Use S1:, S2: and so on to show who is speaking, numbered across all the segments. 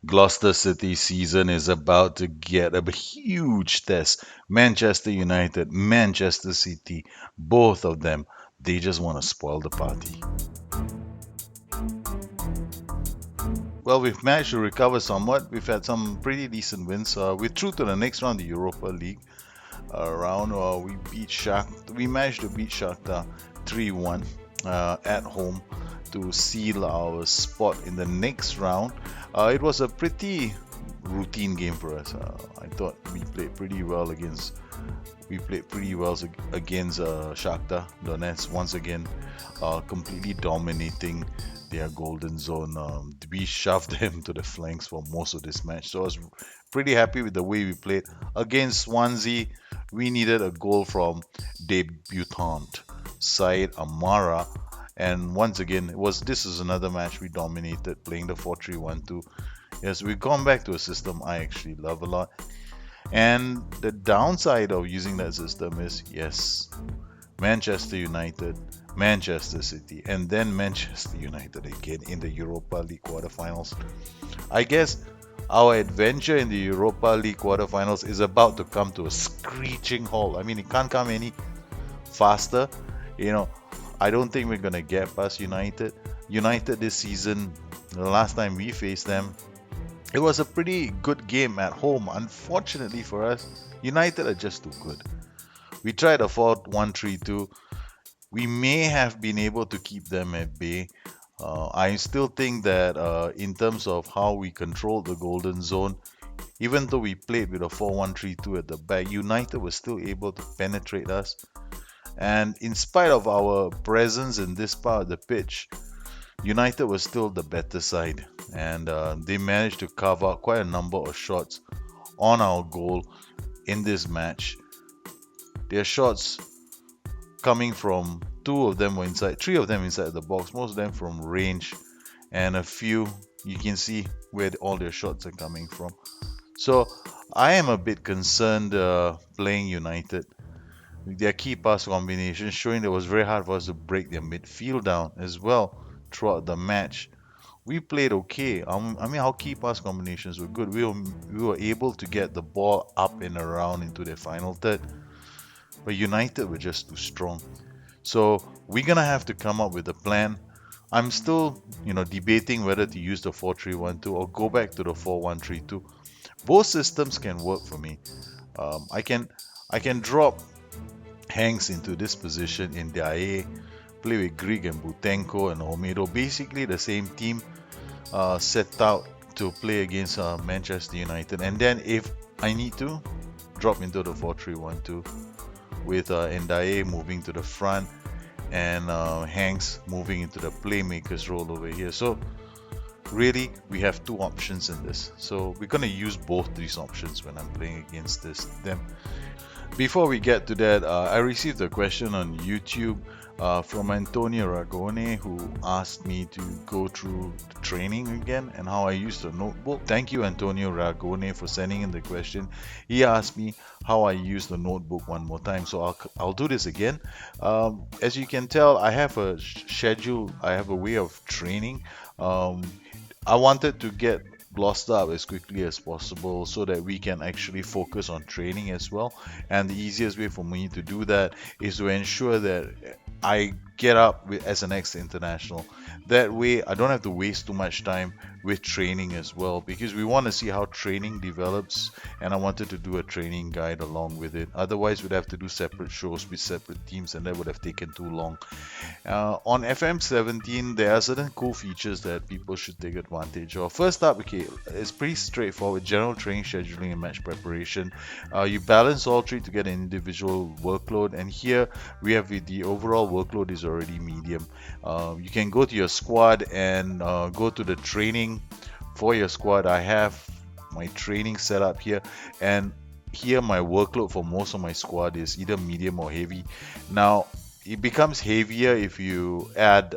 S1: Gloucester City season is about to get a huge test. Manchester United, Manchester City, both of them, they just want to spoil the party. Well, we've managed to recover somewhat. We've had some pretty decent wins. We're through to the next round, the Europa League round. We managed to beat Shakhtar 3-1 at home to seal our spot in the next round. It was a pretty routine game for us. I thought we played pretty well against Shakhtar Donetsk once again, completely dominating their golden zone. We shoved them to the flanks for most of this match, so I was pretty happy with the way we played. Against Swansea, we needed a goal from debutant Said Amara, and once again, this is another match we dominated, playing the 4-3-1-2. Yes, we've gone back to a system I actually love a lot. And the downside of using that system is, yes, Manchester United, Manchester City, and then Manchester United again in the Europa League quarterfinals. I guess our adventure in the Europa League quarterfinals is about to come to a screeching halt. I mean, it can't come any faster. You know, I don't think we're gonna get past United. United this season, the last time we faced them, it was a pretty good game at home. Unfortunately for us, United are just too good. We tried a 4-1-3-2. We may have been able to keep them at bay. I still think that in terms of how we controlled the golden zone, even though we played with a 4-1-3-2 at the back, United was still able to penetrate us. And in spite of our presence in this part of the pitch, United was still the better side, and they managed to carve out quite a number of shots on our goal in this match. Their shots coming from three of them inside the box, most of them from range, and a few you can see where all their shots are coming from. So I am a bit concerned playing United. Their key pass combination showing that it was very hard for us to break their midfield down as well throughout the match. We played okay. I mean, our key pass combinations were good. We were able to get the ball up and around into their final third, but United were just too strong. So we're gonna have to come up with a plan. I'm still, debating whether to use the 4-3-1-2 or go back to the 4-1-3-2. Both systems can work for me. I can drop Hanks into this position in Dia, play with Grieg and Butenko and Olmedo, basically the same team set out to play against Manchester United. And then if I need to, drop into the 4-3-1-2 with Ndiaye moving to the front and Hanks moving into the playmaker's role over here. So really, we have two options in this. So we're going to use both these options when I'm playing against them. Before we get to that, I received a question on YouTube from Antonio Ragone, who asked me to go through the training again and how I use the notebook. Thank you, Antonio Ragone, for sending in the question. He asked me how I use the notebook one more time, so I'll do this again. As you can tell, I have a schedule, I have a way of training. I wanted to get Gloucester up as quickly as possible so that we can actually focus on training as well. And the easiest way for me to do that is to ensure that I get up as an ex-international. That way, I don't have to waste too much time with training as well, because we want to see how training develops, and I wanted to do a training guide along with it. Otherwise, we'd have to do separate shows with separate teams, and that would have taken too long. On FM17, there are certain cool features that people should take advantage of. First up, okay, it's pretty straightforward. General training, scheduling, and match preparation. You balance all three to get an individual workload, and here we have the overall workload is already medium. You can go to your squad and go to the training for your squad. I have my training set up here, and here my workload for most of my squad is either medium or heavy. Now it becomes heavier if you add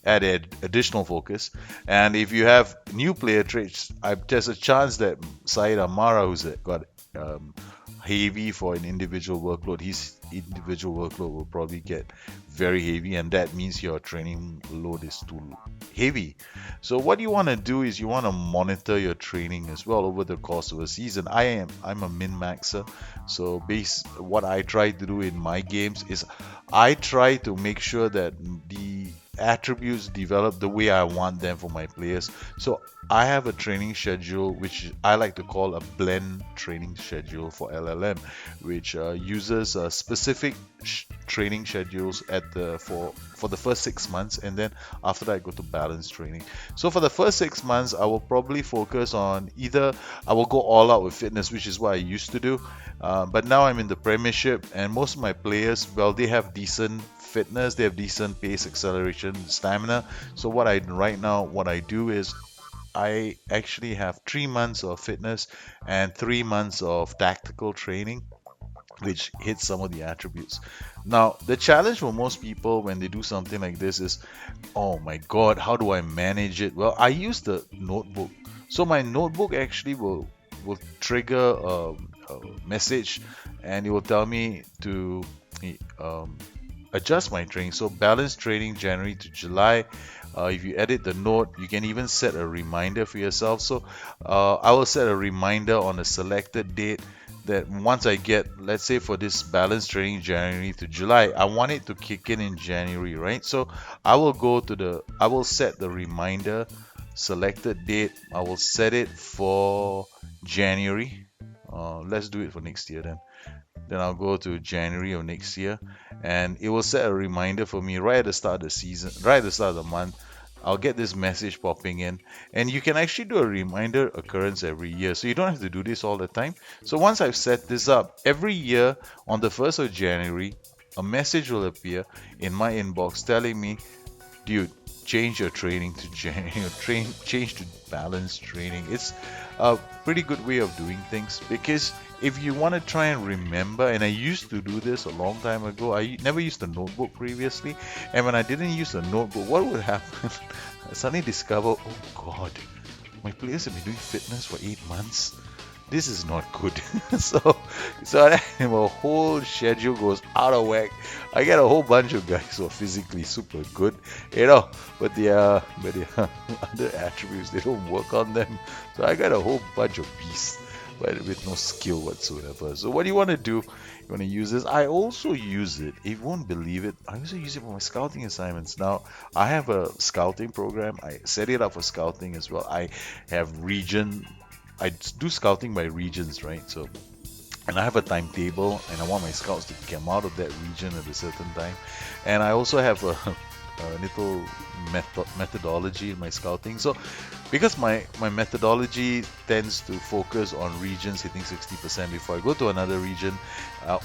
S1: additional focus, and if you have new player traits, there's a chance that Said Amara, who's got heavy for an individual workload, his individual workload will probably get very heavy, and that means your training load is too heavy. So what you want to do is you want to monitor your training as well over the course of a season. I'm a min-maxer, so what I try to do in my games is I try to make sure that the attributes develop the way I want them for my players. So I have a training schedule which I like to call a blend training schedule for LLM, which uses specific training schedules for the first 6 months, and then after that I go to balance training. So for the first 6 months, I will probably focus on either I will go all out with fitness, which is what I used to do, but now I'm in the Premiership, and most of my players, well, they have decent fitness, they have decent pace, acceleration, stamina. So what I do is I actually have 3 months of fitness and 3 months of tactical training, which hits some of the attributes. Now, the challenge for most people when they do something like this is, oh my god, how do I manage it? Well, I use the notebook. So my notebook actually will trigger a message, and it will tell me to adjust my training. So balance training January to July. If you edit the note, you can even set a reminder for yourself. So I will set a reminder on a selected date that once I get, let's say for this balance training January to July, I want it to kick in January, right? So I will set the reminder selected date. I will set it for January. Let's do it for next year then. Then I'll go to January of next year, and it will set a reminder for me right at the start of the season, right at the start of the month. I'll get this message popping in, and you can actually do a reminder occurrence every year, so you don't have to do this all the time. So once I've set this up, every year on the 1st of January, a message will appear in my inbox telling me, dude, change your training to change to balance training. It's a pretty good way of doing things, because if you want to try and remember, and I used to do this a long time ago, I never used a notebook previously, and when I didn't use a notebook, what would happen? I suddenly discover, oh god, my players have been doing fitness for 8 months. This is not good. so my whole schedule goes out of whack. I get a whole bunch of guys who are physically super good, but they are other attributes, they don't work on them. So I got a whole bunch of beasts, but with no skill whatsoever. So what do you want to do? You want to use this? I also use it, if you won't believe it, I also use it for my scouting assignments. Now, I have a scouting program. I set it up for scouting as well. I do scouting by regions, right? So, and I have a timetable, and I want my scouts to come out of that region at a certain time. And I also have a little methodology in my scouting. So because my methodology tends to focus on regions hitting 60% before I go to another region,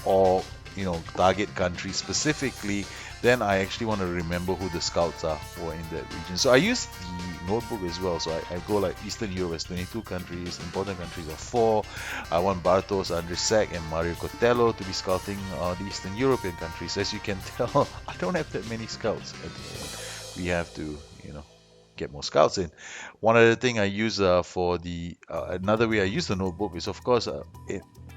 S1: or target country specifically, then I actually want to remember who the scouts are for in that region. So I use the notebook as well. So I go like Eastern Europe has 22 countries, important countries are 4. I want Bartosz Andrysek and Mario Cotello to be scouting the Eastern European countries. As you can tell, I don't have that many scouts at the moment. We have to, get more scouts in. One other thing I use another way I use the notebook is, of course, the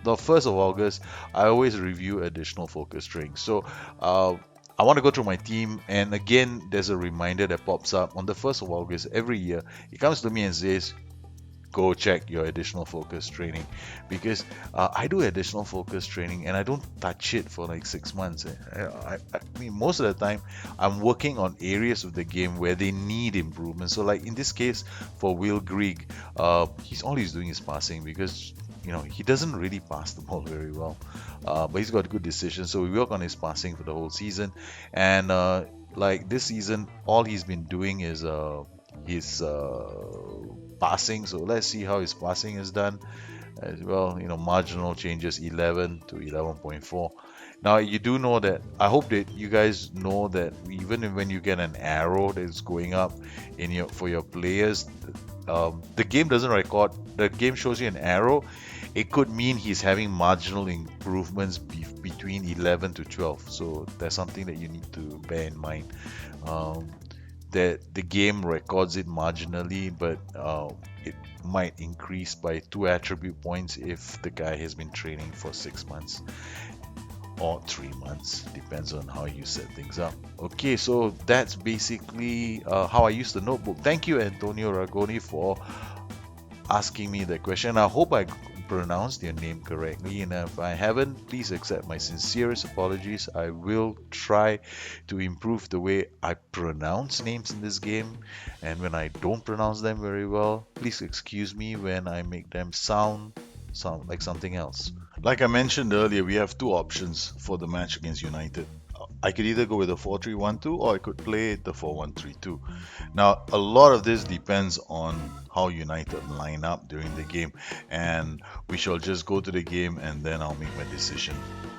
S1: 1st of August, I always review additional focus drinks. So I want to go through my team, and again, there's a reminder that pops up on the 1st of August every year. It comes to me and says, go check your additional focus training, because I do additional focus training and I don't touch it for like 6 months. I mean, most of the time I'm working on areas of the game where they need improvement. So like in this case for Will Grieg, all he's doing is passing, because he doesn't really pass the ball very well, but he's got good decisions. So we work on his passing for the whole season, and like this season, all he's been doing is his passing. So let's see how his passing is done as well. Marginal changes 11 to 11.4. Now you do know that, I hope that you guys know that even when you get an arrow that's going up for your players, the game doesn't record. The game shows you an arrow. It could mean he's having marginal improvements between 11 to 12. So that's something that you need to bear in mind. that the game records it marginally, but it might increase by 2 attribute points if the guy has been training for 6 months or 3 months, depends on how you set things up. Okay, so that's basically how I use the notebook. Thank you, Antonio Ragoni, for asking me that question. I hope I pronounced your name correctly, and if I haven't, please accept my sincerest apologies. I will try to improve the way I pronounce names in this game, and when I don't pronounce them very well, please excuse me when I make them sound like something else. Like I mentioned earlier, we have two options for the match against United. I could either go with a 4-3-1-2 or I could play the 4-1-3-2. Now, a lot of this depends on how United line up during the game, and we shall just go to the game and then I'll make my decision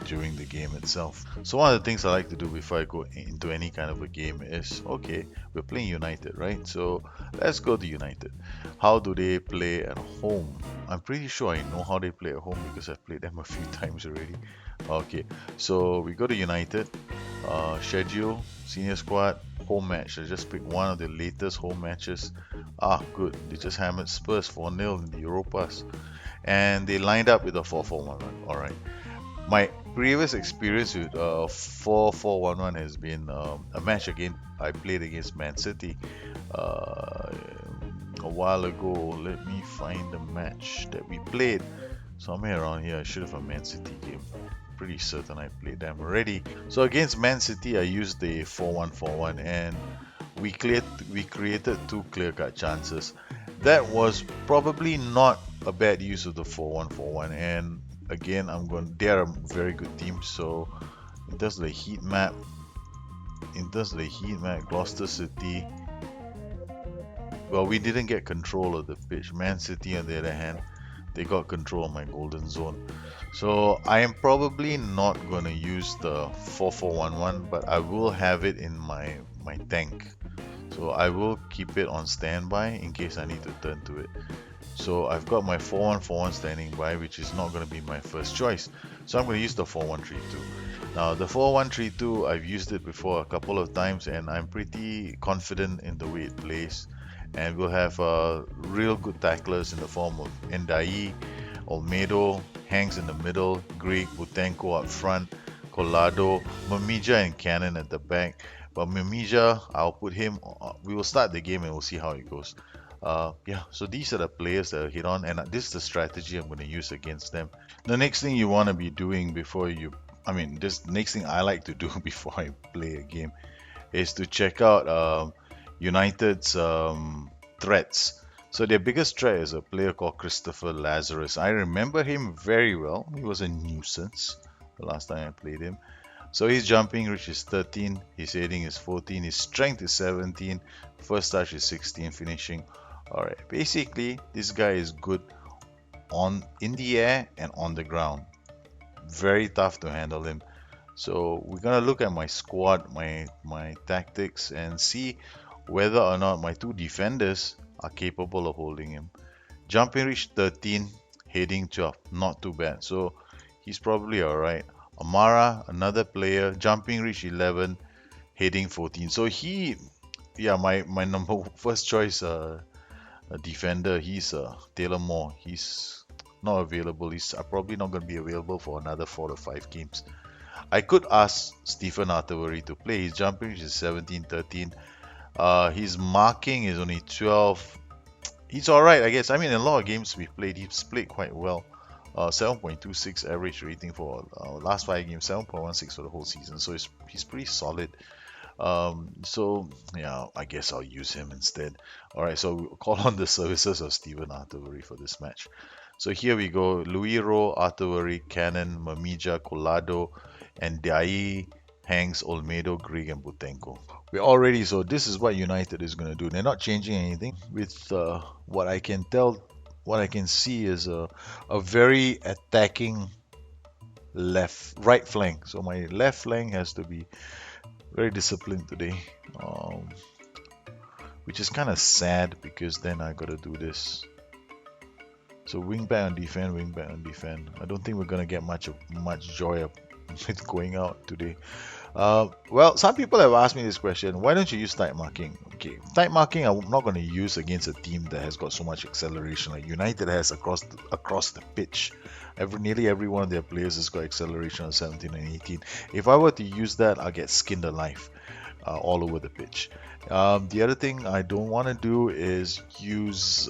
S1: during the game itself. So, one of the things I like to do before I go into any kind of a game is okay, we're playing United, right? So, let's go to United. How do they play at home? I'm pretty sure I know how they play at home because I've played them a few times already. Okay, so we go to United, schedule, senior squad, home match. I just picked one of the latest home matches. Ah, good. They just hammered Spurs 4-0 in the Europas. And they lined up with a 4-4-1-1. Alright. My previous experience with 4-4-1-1 has been a match again I played against Man City a while ago. Let me find the match that we played. Somewhere around here. I should have a Man City game. Pretty certain I played them already. So against Man City, I used the 4-1-4-1 and we created two clear-cut chances. That was probably not a bad use of the 4-1-4-1. And again, they're a very good team. So in terms of the heat map, Gloucester City, well, we didn't get control of the pitch. Man City, on the other hand, they got control of my golden zone. So I am probably not going to use the 4-4-1-1, but I will have it in my tank. So I will keep it on standby in case I need to turn to it. So I've got my 4-1-4-1 standing by, which is not going to be my first choice. So I'm going to use the 4-1-3-2. Now the 4-1-3-2, I've used it before a couple of times and I'm pretty confident in the way it plays. And we'll have real good tacklers in the form of Ndai, Olmedo, Hanks in the middle, Greg, Butenko up front, Colado, Mamija and Cannon at the back. But Mamija, I'll put him, we will start the game and we'll see how it goes. Yeah, so these are the players that I'll hit on, and this is the strategy I'm going to use against them. The next thing you want to be doing this next thing I like to do before I play a game is to check out United's threats. So their biggest threat is a player called Christopher Lazarus. I remember him very well. He was a nuisance the last time I played him. So his jumping reach is 13, his heading is 14, his strength is 17, first touch is 16, finishing. Alright, basically this guy is good in the air and on the ground. Very tough to handle him. So we're gonna look at my squad, my tactics, and see whether or not my two defenders are capable of holding him. Jumping reach 13, heading 12, not too bad. So he's probably alright. Amara, another player, jumping reach 11, heading 14. So my first choice defender, he's Taylor Moore. He's not available. He's probably not going to be available for another 4 to 5 games. I could ask Stephen Atterbury to play. His jumping reach is 17, 13. His marking is only 12. He's alright, I guess. I mean, in a lot of games we've played, he's played quite well. 7.26 average rating for last 5 games, 7.16 for the whole season. So he's pretty solid. So yeah, I guess I'll use him instead. Alright, so we'll call on the services of Stephen Atterbury for this match. So here we go. Louis Rowe, Atterbury, Cannon, Mamija, Colado, and Dai, Hanks, Olmedo, Greg, and Butenko. We're all ready, so this is what United is going to do. They're not changing anything. With what I can see is a very attacking right flank. So my left flank has to be very disciplined today, which is kind of sad because then I got to do this. So wing back on defend. I don't think we're gonna get much joy with going out today. Well, some people have asked me this question. Why don't you use tight marking? Okay, tight marking I'm not going to use against a team that has got so much acceleration like United has across the pitch. Nearly every one of their players has got acceleration on 17 and 18. If I were to use that, I'll get skinned alive all over the pitch. The other thing I don't want to do is use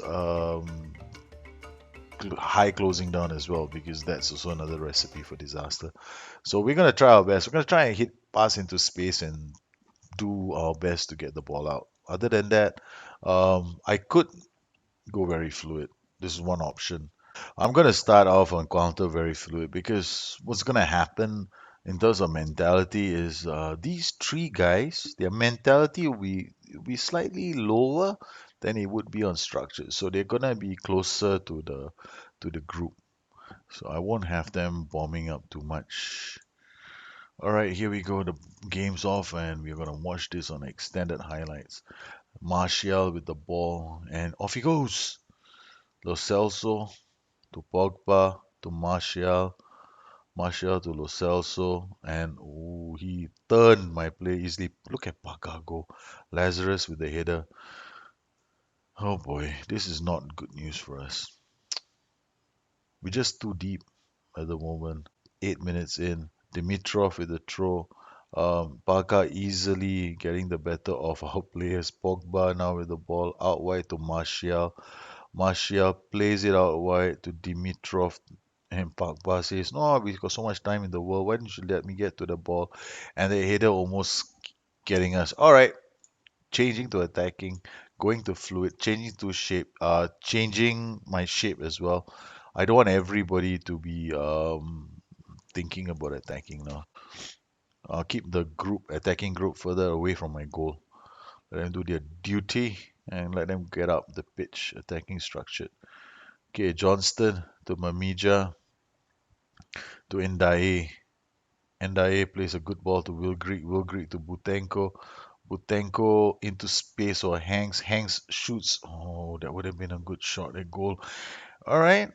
S1: high closing down as well because that's also another recipe for disaster. So we're gonna try our best. We're gonna try and hit pass into space and do our best to get the ball out. Other than that, I could go very fluid. This is one option. I'm gonna start off on counter very fluid because what's gonna happen in terms of mentality is these three guys, their mentality will be slightly lower than it would be on structure. So they're gonna be closer to the group. So I won't have them bombing up too much. All right, here we go. The game's off, and we're gonna watch this on extended highlights. Martial with the ball, and off he goes. Lo Celso to Pogba to Martial, Martial to Lo Celso, and ooh, he turned my play easily. Look at Pagago, Lazarus with the header. Oh boy, this is not good news for us. We're just too deep at the moment. 8 minutes in, Dimitrov with the throw. Barca easily getting the better of our players. Pogba now with the ball out wide to Martial. Martial plays it out wide to Dimitrov. And Pogba says, "No, we've got so much time in the world. Why don't you let me get to the ball?" And the header almost getting us. All right, changing to attacking, going to fluid, changing to shape, changing my shape as well. I don't want everybody to be thinking about attacking now. I'll keep the attacking group further away from my goal. Let them do their duty and let them get up the pitch, attacking structured. Okay, Johnston to Mamija to Ndaye. Ndaye plays a good ball to Will Greek. Will Greek to Butenko. Butenko into space or Hanks. Hanks shoots. Oh, that would have been a good shot. A goal. All right.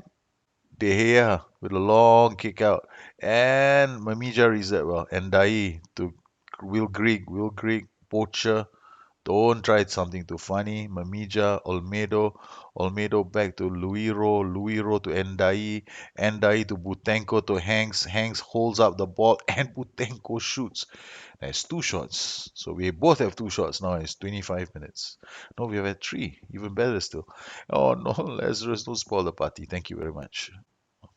S1: De Gea with a long kick out. And Mamija reset well. Ndaye to Will Greek. Will Greek. Poacher. Don't try something too funny. Mamija, Olmedo, Olmedo back to Luiro, Luiro to Endai, Endai to Butenko to Hanks. Hanks holds up the ball and Butenko shoots. That's two shots. So we both have two shots now. It's 25 minutes. No, we have had three. Even better still. Oh no, Lazarus, don't spoil the party. Thank you very much.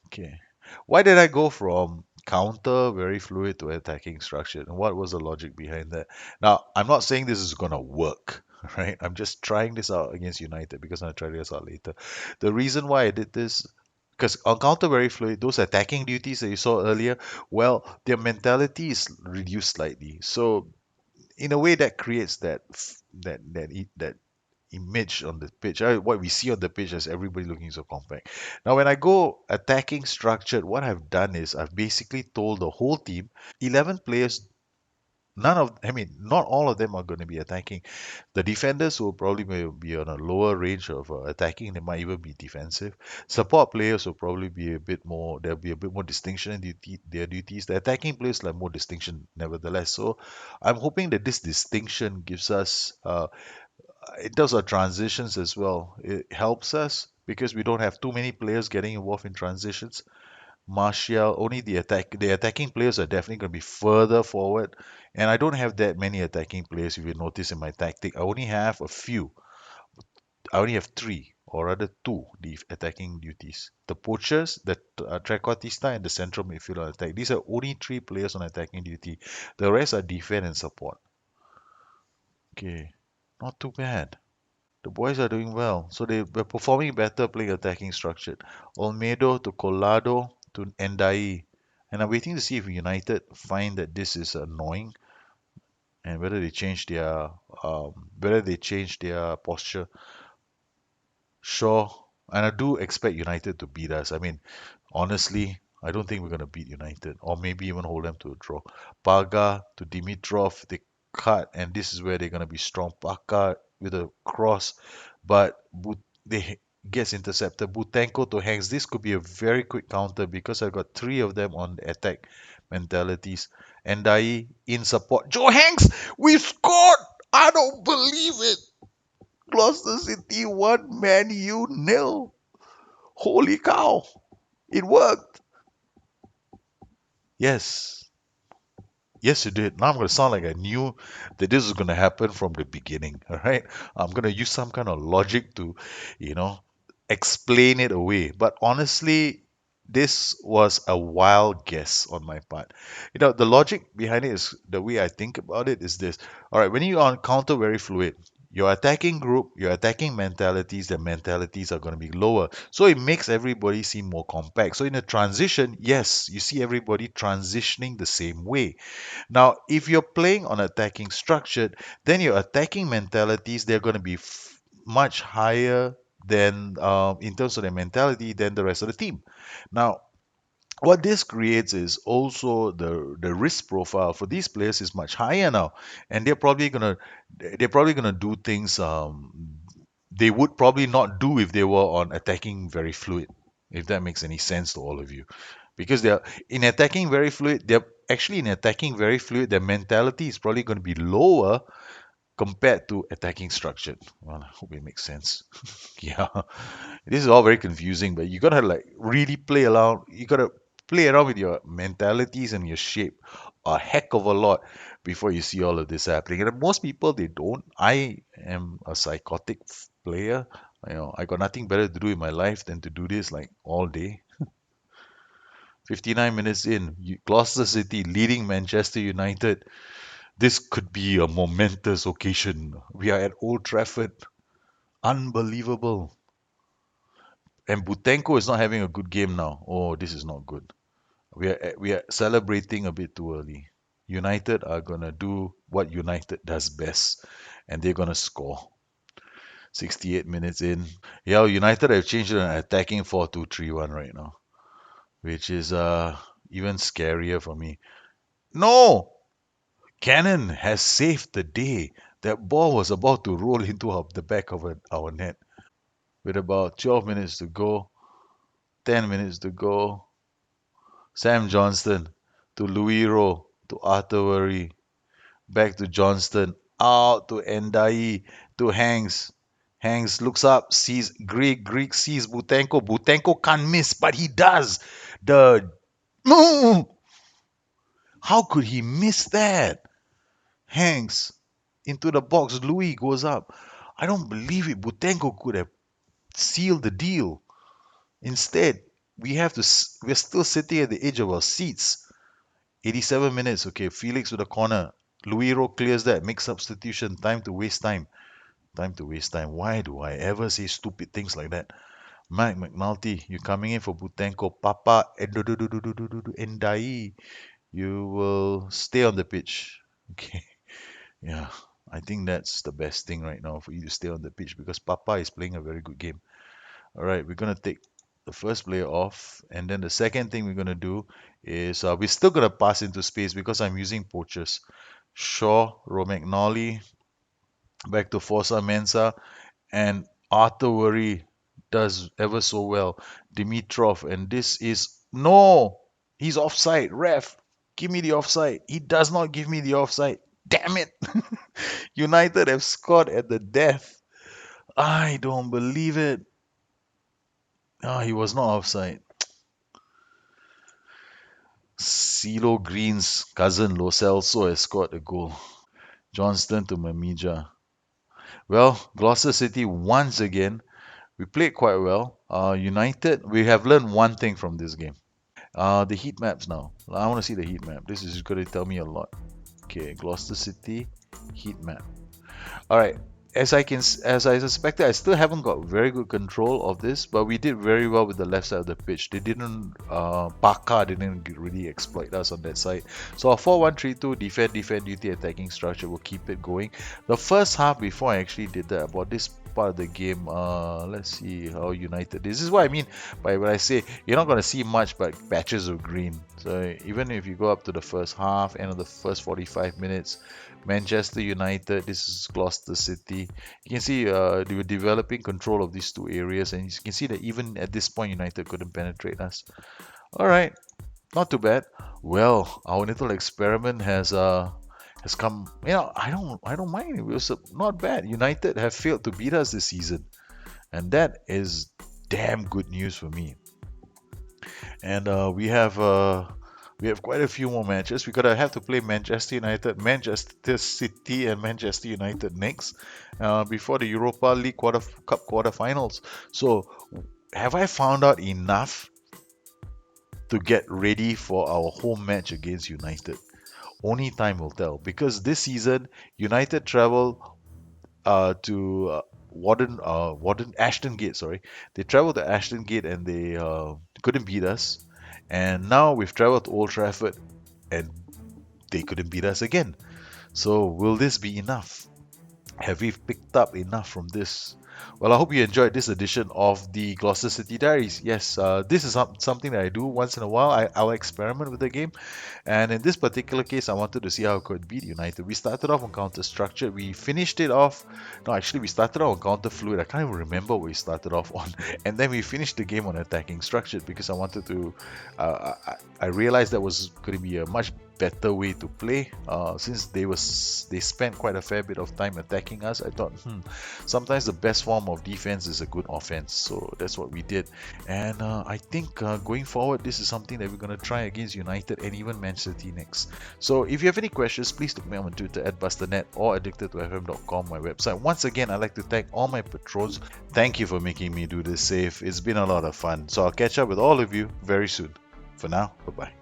S1: Okay. Why did I go from counter, very fluid, to attacking structure? And what was the logic behind that? Now, I'm not saying this is going to work, right? I'm just trying this out against United because I'll try this out later. The reason why I did this, because on counter, very fluid, those attacking duties that you saw earlier, well, their mentality is reduced slightly. So, in a way, that creates that image on the pitch. What we see on the pitch is everybody looking so compact. Now, when I go attacking structured, what I've done is I've basically told the whole team, 11 players, not all of them are going to be attacking. The defenders will probably be on a lower range of attacking. They might even be defensive. Support players will probably be a bit more, there'll be a bit more distinction in their duties. The attacking players like more distinction, nevertheless. So I'm hoping that this distinction gives us in terms of transitions as well, it helps us because we don't have too many players getting involved in transitions. Martial, only the attacking players are definitely going to be further forward, and I don't have that many attacking players. If you notice in my tactic, I only have a few. I only have three, or rather two, the attacking duties. The poachers, the Trequartista, and the central midfielder attack. These are only three players on attacking duty. The rest are defense and support. Okay, not too bad. The boys are doing well. So they were performing better playing attacking structured. Olmedo to Colado to Endai. And I'm waiting to see if United find that this is annoying and whether they change their posture. Sure. And I do expect United to beat us. I mean, honestly, I don't think we're going to beat United or maybe even hold them to a draw. Paga to Dimitrov, they cut, and this is where they're going to be strong. Paga with a cross, but they gets intercepted. Butenko to Hanks. This could be a very quick counter because I got three of them on the attack. mentalities. Ndai in support. Joe Hanks, we scored! I don't believe it. Gloucester City 1, Man U nil. Holy cow. It worked. Yes. Yes, you did. Now I'm going to sound like I knew that this was going to happen from the beginning. All right. I'm going to use some kind of logic to, you know, explain it away. But honestly, this was a wild guess on my part. The logic behind it is the way I think about it is this. All right. When you are on counter very fluid, your attacking group, your attacking mentalities, the mentalities are going to be lower. So it makes everybody seem more compact. So in a transition, yes, you see everybody transitioning the same way. Now, if you're playing on attacking structured, then your attacking mentalities, they're going to be much higher than in terms of their mentality than the rest of the team. Now, what this creates is also the risk profile for these players is much higher now, and they're probably gonna do things they would probably not do if they were on attacking very fluid, if that makes any sense to all of you. Because they're in attacking very fluid, they're actually in attacking very fluid, their mentality is probably going to be lower compared to attacking structured. Well, I hope it makes sense. Yeah, this is all very confusing, but you gotta like really play around. You gotta play around with your mentalities and your shape a heck of a lot before you see all of this happening. And most people they don't. I am a psychotic player. I got nothing better to do in my life than to do this like all day. 59 minutes in, Gloucester City leading Manchester United. This could be a momentous occasion. We are at Old Trafford. Unbelievable. And Butenko is not having a good game now. Oh, this is not good. We are celebrating a bit too early. United are gonna do what United does best, and they're gonna score. 68 minutes in. Yeah, United have changed an attacking 4-2-3-1 right now, which is even scarier for me. No! Cannon has saved the day. That ball was about to roll into the back of our net. With about 12 minutes to go, 10 minutes to go, Sam Johnston to Luiro to Artillery, back to Johnston, out to Endai to Hanks. Hanks looks up, sees Greek sees Butenko. Butenko can't miss, but he does. The no! How could he miss that? Hanks into the box. Louis goes up. I don't believe it. Butenko could have sealed the deal. Instead, we're still sitting at the edge of our seats. 87 minutes. Okay, Felix with a corner. Luiro clears that. Makes substitution. Time to waste time. Time to waste time. Why do I ever say stupid things like that? Mike McNulty, you coming in for Butenko. Papa Endai. You will stay on the pitch. Okay. Yeah. I think that's the best thing right now for you to stay on the pitch because Papa is playing a very good game. All right, we're gonna take the first player off, and then the second thing we're gonna do is we're still gonna pass into space because I'm using poachers. Shaw, Romagnoli, back to Forza Mensa, and Arthur Worry does ever so well. Dimitrov, and this is no, he's offside. Ref, give me the offside. He does not give me the offside. Damn it! United have scored at the death. I don't believe it. Ah, he was not offside. CeeLo Green's cousin Lo Celso has scored a goal. Johnston to Mamija. Well, Gloucester City once again, we played quite well. United, we have learned one thing from this game. The heat maps now. I want to see the heat map. This is going to tell me a lot. Okay, Gloucester City heat map. All right. As I suspected, I still haven't got very good control of this, but we did very well with the left side of the pitch. They didn't, Baka didn't really exploit us on that side. So our 4-1-3-2 defend, duty, attacking structure will keep it going. The first half, before I actually did that, about this part of the game, let's see how United. This is what I mean by when I say you're not going to see much but patches of green. So even if you go up to the first half, end of the first 45 minutes, Manchester United, this is Gloucester City. You can see they were developing control of these two areas, and you can see that even at this point, United couldn't penetrate us. All right, Not too bad. Well, our little experiment has come. I don't mind. It was not bad. United have failed to beat us this season, and that is damn good news for me. And we have quite a few more matches. We gotta have to play Manchester United, Manchester City, and Manchester United next before the Europa League Cup quarterfinals. So, have I found out enough to get ready for our home match against United? Only time will tell. Because this season, United travel to Warden Ashton Gate. Sorry, they traveled to Ashton Gate and they couldn't beat us. And now we've traveled to Old Trafford and they couldn't beat us again. So will this be enough? Have we picked up enough from this? Well, I hope you enjoyed this edition of the Gloucester City Diaries. Yes, this is something that I do once in a while. I'll experiment with the game. And in this particular case, I wanted to see how I could beat United. We started off on counter structure. We finished it off. No, actually, we started off on counter fluid. I can't even remember what we started off on. And then we finished the game on attacking structured because I wanted to. I realized that was going to be a much better way to play. Since they spent quite a fair bit of time attacking us, I thought, sometimes the best form of defense is a good offense. So that's what we did. And I think going forward, this is something that we're going to try against United and even Manchester City next. So if you have any questions, please look me up on Twitter at BusterNet or addicted2fm.com, my website. Once again, I'd like to thank all my patrons. Thank you for making me do this safe. It's been a lot of fun. So I'll catch up with all of you very soon. For now, bye bye.